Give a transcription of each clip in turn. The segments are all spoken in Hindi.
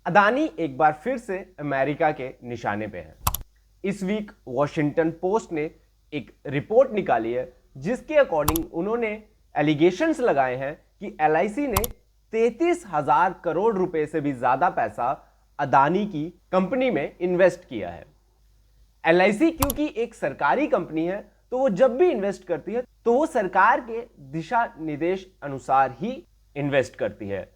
अदानी एक बार फिर से अमेरिका के निशाने पे है। इस वीक वॉशिंगटन पोस्ट ने एक रिपोर्ट निकाली है जिसके अकॉर्डिंग उन्होंने एलिगेशंस लगाए हैं कि एलआईसी ने 33,000 करोड़ रुपए से भी ज्यादा पैसा अदानी की कंपनी में इन्वेस्ट किया है। एलआईसी क्योंकि एक सरकारी कंपनी है तो वो जब भी इन्वेस्ट करती है तो वो सरकार के दिशा निर्देश अनुसार ही इन्वेस्ट करती है।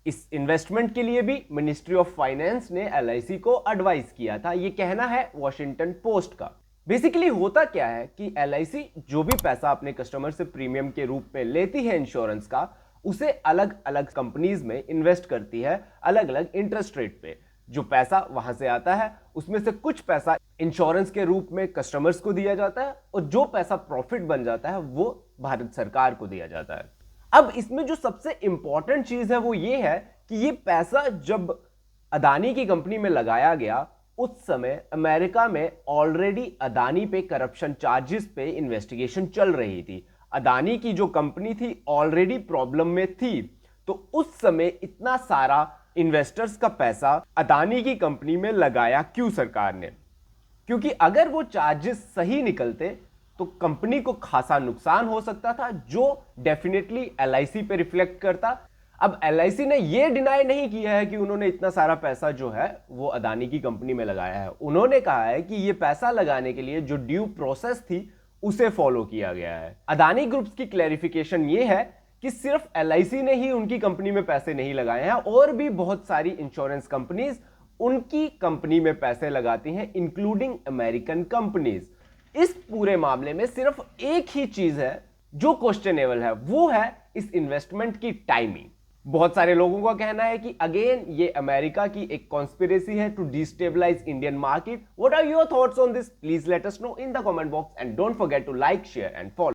इस इन्वेस्टमेंट के लिए भी मिनिस्ट्री ऑफ फाइनेंस ने एलआईसी को एडवाइस किया था, ये कहना है वॉशिंगटन पोस्ट का। बेसिकली होता क्या है कि एलआईसी जो भी पैसा अपने कस्टमर से प्रीमियम के रूप में लेती है इंश्योरेंस का, उसे अलग अलग कंपनीज में इन्वेस्ट करती है अलग अलग इंटरेस्ट रेट पे। जो पैसा वहां से आता है उसमें से कुछ पैसा इंश्योरेंस के रूप में कस्टमर्स को दिया जाता है और जो पैसा प्रॉफिट बन जाता है वो भारत सरकार को दिया जाता है। अब इसमें जो सबसे इंपॉर्टेंट चीज है वो ये है कि ये पैसा जब अदानी की कंपनी में लगाया गया उस समय अमेरिका में ऑलरेडी अदानी पे करप्शन चार्जेस पे इन्वेस्टिगेशन चल रही थी। अदानी की जो कंपनी थी ऑलरेडी प्रॉब्लम में थी, तो उस समय इतना सारा इन्वेस्टर्स का पैसा अदानी की कंपनी में लगाया क्यों सरकार ने? क्योंकि अगर वो चार्जेस सही निकलते तो कंपनी को खासा नुकसान हो सकता था, जो डेफिनेटली एलआईसी पे रिफ्लेक्ट करता। अब एलआईसी ने ये डिनाई नहीं किया है कि उन्होंने इतना सारा पैसा जो है वो अदानी की कंपनी में लगाया है। उन्होंने कहा है कि ये पैसा लगाने के लिए जो ड्यू प्रोसेस थी उसे फॉलो किया गया है। अदानी ग्रुप्स की क्लैरिफिकेशन ये है कि सिर्फ एलआईसी ने ही उनकी कंपनी में पैसे नहीं लगाए हैं, और भी बहुत सारी इंश्योरेंस कंपनीज उनकी कंपनी में पैसे लगाती हैं, इंक्लूडिंग अमेरिकन कंपनीज। इस पूरे मामले में सिर्फ एक ही चीज है जो क्वेश्चनेबल है, वो है इस इन्वेस्टमेंट की टाइमिंग। बहुत सारे लोगों का कहना है कि अगेन ये अमेरिका की एक कॉन्स्पिरेसी है to destabilise Indian market. What are your thoughts on this? Please let us know in the comment box and don't forget to like, share and follow.